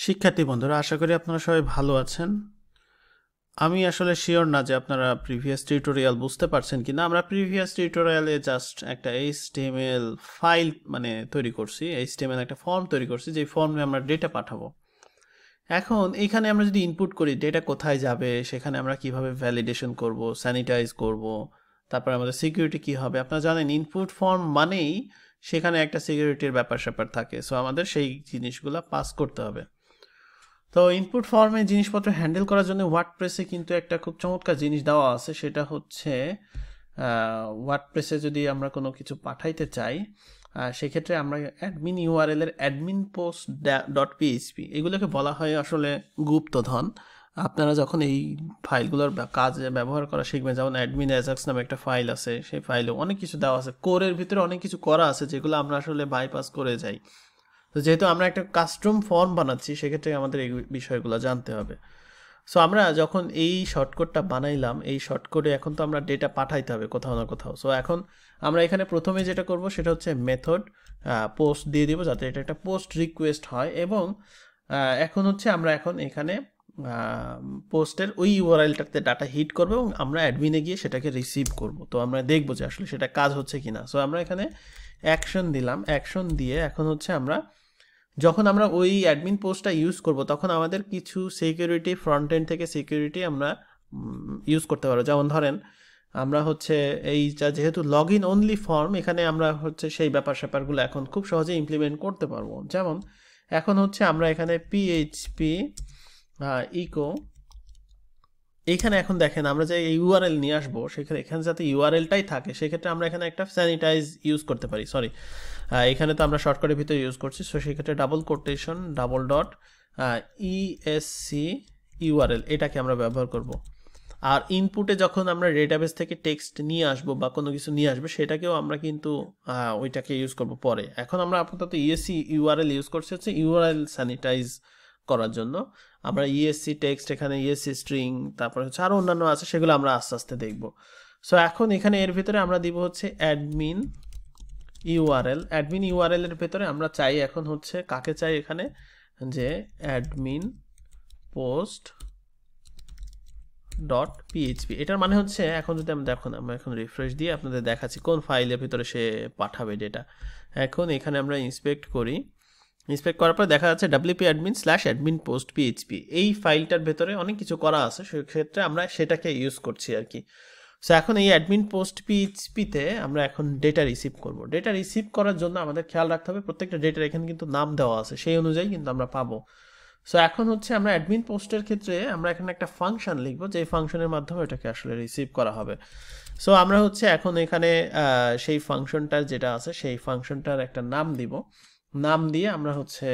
শিক্ষার্থী বন্ধুরা, আশা করি আপনারা সবাই ভালো আছেন। আমি আসলে শিওর না যে আপনারা প্রিভিয়াস টিউটোরিয়াল বুঝতে পারছেন কিনা। আমরা প্রিভিয়াস টিউটোরিয়ালে জাস্ট একটা HTML ফাইল তৈরি করছি, HTML একটা ফর্ম তৈরি করছি, যে ফর্মে আমরা ডেটা পাঠাবো। এখন এইখানে আমরা যদি ইনপুট করি ডেটা কোথায় যাবে, সেখানে আমরা কিভাবে ভ্যালিডেশন করব, স্যানিটাইজ করব, তারপর আমাদের সিকিউরিটি কি হবে। আপনারা জানেন ইনপুট ফর্ম মানেই সেখানে একটা সিকিউরিটির ব্যাপার থাকে। সো আমাদের সেই জিনিসগুলো পাস করতে হবে। তো ইনপুট ফর্মে জিনিসপত্র হ্যান্ডেল করার জন্য ওয়ার্ডপ্রেসে কিন্তু একটা খুব চমৎকার জিনিস দেওয়া আছে, সেটা হচ্ছে ওয়ার্ডপ্রেসে যদি আমরা কোনো কিছু পাঠাইতে চাই, সেক্ষেত্রে আমরা অ্যাডমিন ইউআরএল এর অ্যাডমিন পোস্ট .php এগুলোকে বলা হয় আসলে গুপ্তধন। আপনারা যখন এই ফাইলগুলোর কাজে ব্যবহার করা শিখবেন, যেমন অ্যাডমিন অ্যাজাক্স নামে একটা ফাইল আছে, সেই ফাইলে অনেক কিছু দেওয়া আছে, কোরের ভিতরে অনেক কিছু করা আছে যেগুলো আমরা আসলে বাইপাস করে যাই। তো যেহেতু আমরা একটা কাস্টম ফর্ম বানাচ্ছি, সেক্ষেত্রে আমাদের এই বিষয়গুলো জানতে হবে। সো আমরা যখন এই শর্টকাটটা বানাইলাম, এই শর্টকাটে এখন তো আমরা ডেটা পাঠাইতে হবে কোথাও না কোথাও। সো এখন আমরা এখানে প্রথমে যেটা করব সেটা হচ্ছে মেথড পোস্ট দিয়ে দিব, যাতে এটা একটা পোস্ট রিকোয়েস্ট হয়। এবং এখন হচ্ছে আমরা এখন এখানে পোস্টের ওই ইউআরএলটাতে ডাটা হিট করবো এবং আমরা অ্যাডমিনে গিয়ে সেটাকে রিসিভ করব। তো আমরা দেখবো যে আসলে সেটা কাজ হচ্ছে কিনা। সো আমরা এখানে অ্যাকশন দিলাম, অ্যাকশন দিয়ে এখন হচ্ছে আমরা যখন আমরা ওই অ্যাডমিন পোস্টটা ইউজ করব, তখন আমাদের কিছু সিকিউরিটি ফ্রন্ট এন্ড থেকে সিকিউরিটি আমরা ইউজ করতে পারবো। যেমন ধরেন আমরা হচ্ছে এইটা যেহেতু লগ ইন অনলি ফর্ম, এখানে আমরা হচ্ছে সেই ব্যাপারগুলো এখন খুব সহজে ইমপ্লিমেন্ট করতে পারবো। যেমন এখন হচ্ছে আমরা এখানে PHP ইকো, এইখানে এখন দেখেন আমরা যে ইউআরএল নিয়ে আসবো, সেখানে এখানে যাতে ইউআরএলটাই থাকে, সেক্ষেত্রে আমরা এখানে একটা স্যানিটাইজ ইউজ করতে পারি। সরি, এখানে তো আমরা শর্টকাটের ভিতরে ইউজ করছি। সো সেক্ষেত্রে ডাবল কোটেশন $ESC ইউআরএল এটাকে আমরা ব্যবহার করব। আর ইনপুটে যখন আমরা ডেটাবেস থেকে টেক্সট নিয়ে আসবো বা কোনো কিছু নিয়ে আসবো, সেটাকেও আমরা কিন্তু ওইটাকে ইউজ করব পরে। এখন আমরা আপাতত ESC ইউআরএল ইউজ করছি হচ্ছে ইউআরএল স্যানিটাইজ করার জন্য। আমরা ESC টেক্সট, এখানে ESC স্ট্রিং, তারপরে হচ্ছে আরও অন্যান্য আছে, সেগুলো আমরা আস্তে আস্তে দেখব। সো এখন এখানে এর ভিতরে আমরা দিব হচ্ছে অ্যাডমিন ইউআরএল। অ্যাডমিন ইউআরএল এর ভেতরে আমরা চাই এখন হচ্ছে কাকে চাই, এখানে যে অ্যাডমিন পোস্ট .php। এটার মানে হচ্ছে এখন যদি আমি দেখুন, আমরা এখন রিফ্রেশ দিয়ে আপনাদের দেখাচ্ছি কোন ফাইলের ভিতরে সে পাঠাবে ডেটা। এখন এখানে আমরা ইন্সপেক্ট করি, ইন্সপেক্ট করার পর দেখা যাচ্ছে wp-admin post php। এই ফাইলটার ভেতরে অনেক কিছু করা আছে, সেক্ষেত্রে আমরা সেটাকে ইউজ করছি আর কি। সো এখন এই অ্যাডমিন পোস্ট PHP-তে আমরা এখন ডেটা রিসিভ করব। ডেটা রিসিভ করার জন্য আমাদের খেয়াল রাখতে হবে প্রত্যেকটা ডেটার এখানে কিন্তু নাম দেওয়া আছে, সেই অনুযায়ী কিন্তু আমরা পাবো। সো এখন হচ্ছে আমরা অ্যাডমিন পোস্টের ক্ষেত্রে আমরা এখানে একটা ফাংশন লিখবো, যে ফাংশনের মাধ্যমে এটাকে আসলে রিসিভ করা হবে। সো আমরা হচ্ছে এখন এখানে সেই ফাংশনটার যেটা আছে, সেই ফাংশনটার একটা নাম দিব, নাম দিয়ে আমরা হচ্ছে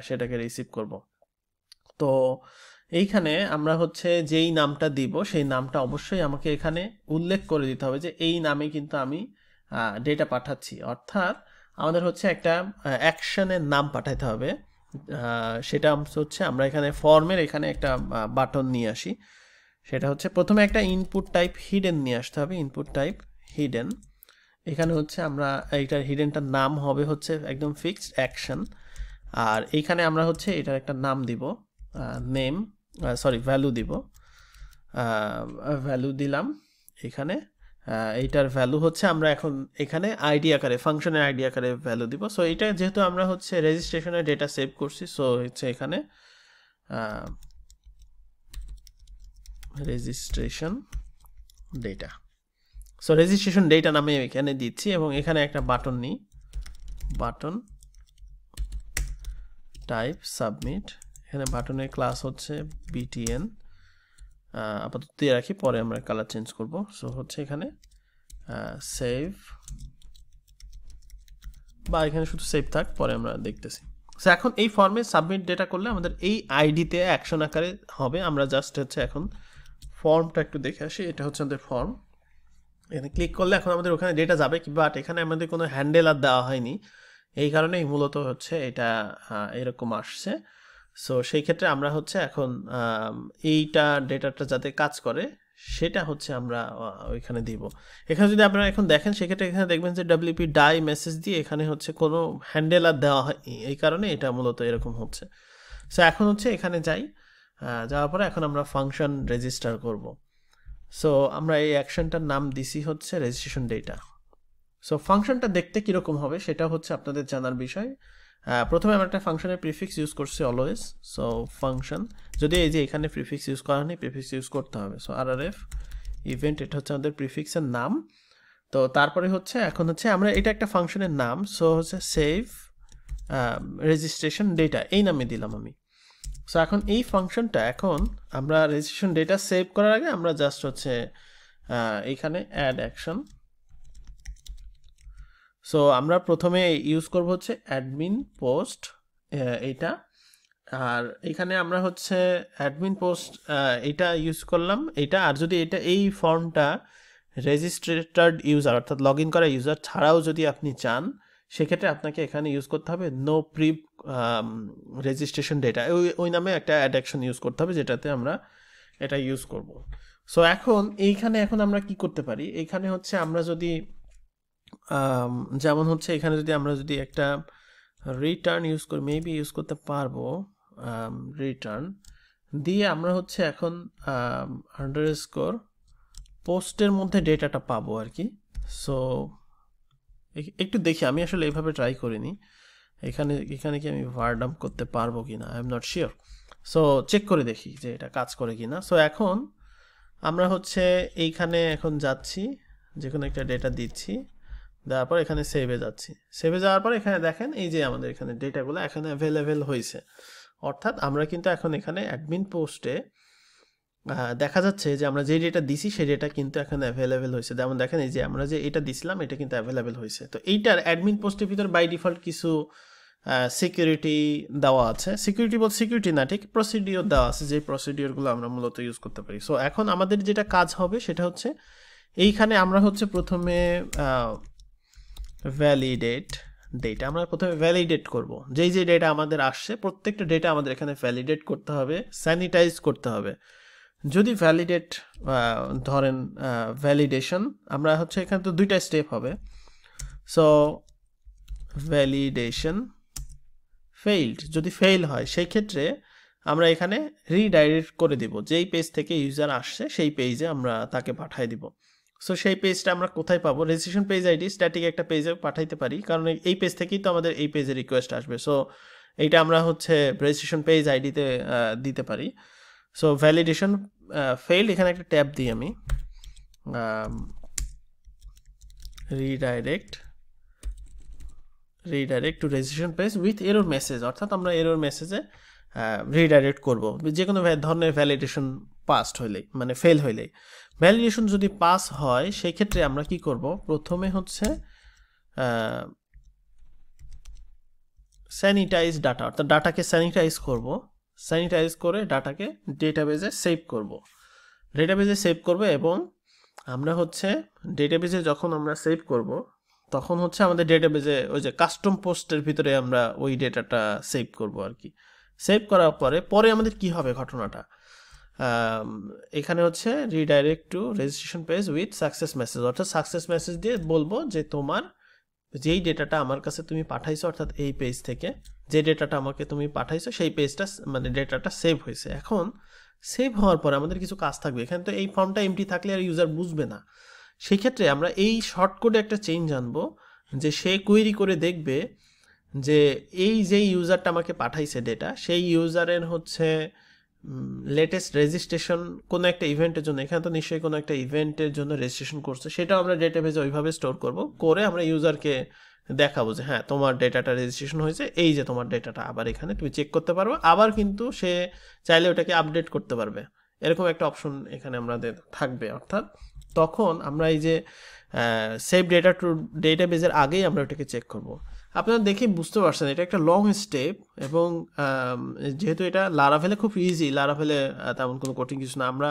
সেটাকে রিসিভ করব। তো এইখানে আমরা হচ্ছে যেই নামটা দিব, সেই নামটা অবশ্যই আমাকে এখানে উল্লেখ করে দিতে হবে যে এই নামে কিন্তু আমি ডেটা পাঠাচ্ছি। অর্থাৎ আমাদের হচ্ছে একটা অ্যাকশনের নাম পাঠাতে হবে। সেটা হচ্ছে আমরা এখানে ফর্মের এখানে একটা বাটন নিয়ে আসি, সেটা হচ্ছে প্রথমে একটা ইনপুট টাইপ হিডেন নিয়ে আসতে হবে। ইনপুট টাইপ হিডেন, এখানে হচ্ছে আমরা এইটার হিডেনটার নাম হবে হচ্ছে একদম ফিক্সড অ্যাকশন। আর এইখানে আমরা হচ্ছে এটার একটা নাম দিব, নেম, ভ্যালু দিব, ভ্যালু দিলাম এখানে। এইটার ভ্যালু হচ্ছে আমরা এখন এখানে আইডি আকারে, ফাংশনের আইডি আকারে ভ্যালু দিব। সো এটা যেহেতু আমরা হচ্ছে রেজিস্ট্রেশনের ডেটা সেভ করছি, সো হচ্ছে এখানে registration data. So registration data নামে এখানে দিচ্ছি এবং এখানে একটা বাটন নিই, বাটন টাইপ সাবমিট। এখানে বাটনের ক্লাস হচ্ছে btn, আপাতত দিয়ে রাখি, পরে আমরা কালার চেঞ্জ করব। সো হচ্ছে এখানে সেভ, বা এখানে শুধু সেভ থাক, পরে আমরা দেখতেছি। সো এখন এই ফর্মে সাবমিট ডেটা করলে আমাদের এই আইডিতে অ্যাকশন আকারে হবে। আমরা জাস্ট হচ্ছে এখন ফর্মটা একটু দেখে আসি। এটা হচ্ছে আমাদের ফর্ম, এখানে ক্লিক করলে এখন আমাদের ওখানে ডেটা যাবে, বাট এখানে আমাদের কোনো হ্যান্ডেল আর দেওয়া হয়নি, এই কারণেই মূলত হচ্ছে এটা এরকম আসছে। সো সেই ক্ষেত্রে আমরা হচ্ছে এখন এইটা ডেটাটা যাতে কাজ করে সেটা হচ্ছে আমরা ওইখানে দিব। এখানে যদি আপনারা এখন দেখেন, সেক্ষেত্রে এখানে দেখবেন যে WP ডাই মেসেজ দিয়ে এখানে হচ্ছে কোনো হ্যান্ডেল আর দেওয়া হয়নি, এই কারণে এটা মূলত এরকম হচ্ছে। সো এখন হচ্ছে এখানে যাই, যাওয়ার পরে এখন আমরা ফাংশন রেজিস্টার করব। সো আমরা এই অ্যাকশনটার নাম দিছি হচ্ছে রেজিস্ট্রেশন ডেটা। সো ফাংশনটা দেখতে কীরকম হবে সেটা হচ্ছে আপনাদের জানার বিষয়। প্রথমে আমরা একটা ফাংশনের প্রিফিক্স ইউজ করছি অলওয়েজ। সো ফাংশন, যদি এই যে এখানে প্রিফিক্স ইউজ করা নেই, প্রিফিক্স ইউজ করতে হবে। সো RRF ইভেন্ট, এটা হচ্ছে আমাদের প্রিফিক্সের নাম। তো তারপরে হচ্ছে এখন হচ্ছে আমরা এটা একটা ফাংশনের নাম, সো হচ্ছে সেভ রেজিস্ট্রেশন ডেটা, এই নামে দিলাম আমি। সো এখন এই ফাংশনটা, এখন আমরা রেজিস্ট্রেশন ডেটা সেভ করার আগে আমরা জাস্ট হচ্ছে এইখানে অ্যাড অ্যাকশন। সো আমরা প্রথমে ইউজ করব হচ্ছে অ্যাডমিন পোস্ট এইটা, আর এখানে আমরা হচ্ছে অ্যাডমিন পোস্ট এটা ইউজ করলাম এইটা। আর যদি এটা এই ফর্মটা রেজিস্ট্রেটেড ইউজার অর্থাৎ লগ ইন করা ইউজার ছাড়াও যদি আপনি চান, সেক্ষেত্রে আপনাকে এখানে ইউজ করতে হবে নো প্রি রেজিস্ট্রেশন ডেটা, ওই নামে একটা অ্যাডাকশন ইউজ করতে হবে, যেটাতে আমরা এটা ইউজ করব। সো এখন এইখানে এখন আমরা কি করতে পারি, এইখানে হচ্ছে আমরা যদি যেমন হচ্ছে এখানে যদি আমরা যদি একটা রিটার্ন ইউজ করি, মেবি ইউজ করতে পারবো, রিটার্ন দিয়ে আমরা হচ্ছে এখন আন্ডারস্কোর পোস্টের মধ্যে ডেটাটা পাবো আর কি। সো একটু দেখি, আমি আসলে এইভাবে ট্রাই করিনি, এখানে কি আমি ভারডাম্প করতে পারবো কি না, I am not sure. So check করে দেখি যে এটা কাজ করে কি না। সো এখন আমরা হচ্ছে এইখানে এখন যাচ্ছি, যে কোনো একটা ডেটা দিচ্ছি, দেওয়ার পর এখানে সেভে যাচ্ছি। সেভে যাওয়ার পর এখানে দেখেন এই যে আমাদের এখানে ডেটাগুলো এখানে অ্যাভেলেবেল হয়েছে। অর্থাৎ আমরা কিন্তু এখন এখানে অ্যাডমিন পোস্টে দেখা যাচ্ছে যে আমরা যে ডেটা দিছি সেই ডেটা কিন্তু এখানে অ্যাভেলেবেল হয়েছে। যেমন দেখেন এই যে আমরা যে এটা দিছিলাম এটা কিন্তু অ্যাভেলেবেল হয়েছে। তো এইটার অ্যাডমিন পোস্টের ভিতর বাই ডিফল্ট কিছু সিকিউরিটি দেওয়া আছে, সিকিউরিটি না, ঠিক প্রসিডিওর দেওয়া আছে, যে প্রসিডিওরগুলো আমরা মূলত ইউজ করতে পারি। সো এখন আমাদের যেটা কাজ হবে সেটা হচ্ছে এইখানে আমরা হচ্ছে প্রথমে ভ্যালিডেট ডেটা, আমরা প্রথমে ভ্যালিডেট করব যেই যে ডেটা আমাদের আসছে, প্রত্যেকটা ডেটা আমাদের এখানে ভ্যালিডেট করতে হবে, স্যানিটাইজ করতে হবে। যদি ভ্যালিডেট ধরেন ভ্যালিডেশন, আমরা হচ্ছে এখানে তো দুইটা স্টেপ হবে। সো ভ্যালিডেশন ফেইল্ড, যদি ফেইল হয় সেই ক্ষেত্রে আমরা এখানে রিডাইরেক্ট করে দিব, যেই পেজ থেকে ইউজার আসছে সেই পেজে আমরা তাকে পাঠিয়ে দিব। সো সেই পেজটা আমরা কোথায় পাবো, রেজিস্ট্রেশন পেজ আইডি স্ট্যাটিক একটা পেজে পাঠাইতে পারি, কারণ এই পেজ থেকেই তো আমাদের এই পেজে রিকোয়েস্ট আসবে। সো এইটা আমরা হচ্ছে রেজিস্ট্রেশন পেজ আইডিতে দিতে পারি। সো ভ্যালিডেশন ফেইল্ড, এখানে একটা ট্যাব দিই আমি, redirect to registration page with error message, অর্থাৎ আমরা এরর মেসেজে রিডাইরেক্ট করব যে কোনো ধরনের ভ্যালিডেশন পাসড হইলেই, মানে ফেল হইলেই। ভ্যালিডেশন যদি পাস হয় সেই ক্ষেত্রে আমরা কি করব, প্রথমে হচ্ছে স্যানিটাইজ ডাটা, অর্থাৎ ডাটাকে স্যানিটাইজ করব, স্যানিটাইজ করে ডাটাকে ডেটাবেজে সেভ করব, এবং আমরা হচ্ছে ডেটাবেজে যখন আমরা সেভ করব তখন হচ্ছে আমাদের ডেটাবেজে ওই যে কাস্টম পোস্টের ভিতরে আমরা ওই ডেটাটা সেভ করব আর কি। সেভ করার পরে আমাদের কি হবে ঘটনাটা, এখানে হচ্ছে redirect to registration page with success message, অর্থাৎ সাকসেস মেসেজ দিয়ে বলবো যে তোমার যেই ডেটাটা আমার কাছে তুমি পাঠাইছো, অর্থাৎ এই পেজ থেকে যে ডেটাটা আমাকে তুমি পাঠাইছো সেই পেজটা মানে ডেটাটা সেভ হয়েছে। এখন সেভ হওয়ার পরে আমাদের কিছু কাজ থাকবে, এখানে তো এই ফর্মটা এমটি থাকলে আর ইউজার বুঝবে না। সেই ক্ষেত্রে আমরা এই শর্ট কোডে একটা চেঞ্জ আনবো, যে সে কোয়েরি করে দেখবে যে এই যে ইউজারটা আমাকে পাঠাইছে ডেটা, সেই ইউজারের হচ্ছে লেটেস্ট রেজিস্ট্রেশন কোনো একটা ইভেন্টের জন্য, এখানে তো নিশ্চয়ই কোনো একটা ইভেন্টের জন্য রেজিস্ট্রেশন করছে, সেটাও আমরা ডেটাবেজে ওইভাবে স্টোর করব, করে আমরা ইউজারকে দেখাবো যে হ্যাঁ তোমার ডেটাটা রেজিস্ট্রেশন হয়েছে, এই যে তোমার ডেটাটা আবার এখানে তুমি চেক করতে পারবে, আবার কিন্তু সে চাইলে ওটাকে আপডেট করতে পারবে, এরকম একটা অপশন এখানে আমাদের থাকবে। অর্থাৎ তখন আমরা এই যে সেভ ডেটা টু ডেটাবেজের আগেই আমরা ওটাকে চেক করব। আপনারা দেখে বুঝতে পারছেন এটা একটা লং স্টেপ, এবং যেহেতু এটা লারাভেলে খুব ইজি, লারাভেলে তেমন কোনো কঠিন কিছু না। আমরা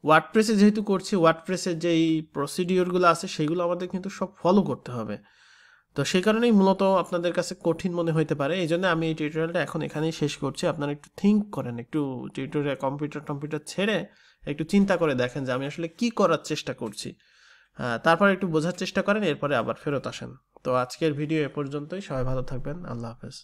ওয়ার্ডপ্রেসে যেহেতু করছি, ওয়ার্ডপ্রেসের যেই প্রসিডিওরগুলো আছে সেগুলো আমাদের কিন্তু সব ফলো করতে হবে, তো সেই কারণেই মূলত আপনাদের কাছে কঠিন মনে হইতে পারে। এই জন্য আমি এই টিউটোরিয়ালটা এখন এখানেই শেষ করছি। আপনারা একটু থিঙ্ক করেন, একটু টিউটোরিয়াল কম্পিউটার ছেড়ে একটু চিন্তা করে দেখেন যে আমি আসলে কি করার চেষ্টা করছি, তারপর একটু বোঝার চেষ্টা করেন, এরপরে আবার ফেরত আসেন। তো আজকের ভিডিও এ পর্যন্তই, সবাই ভালো থাকবেন, আল্লাহ হাফেজ।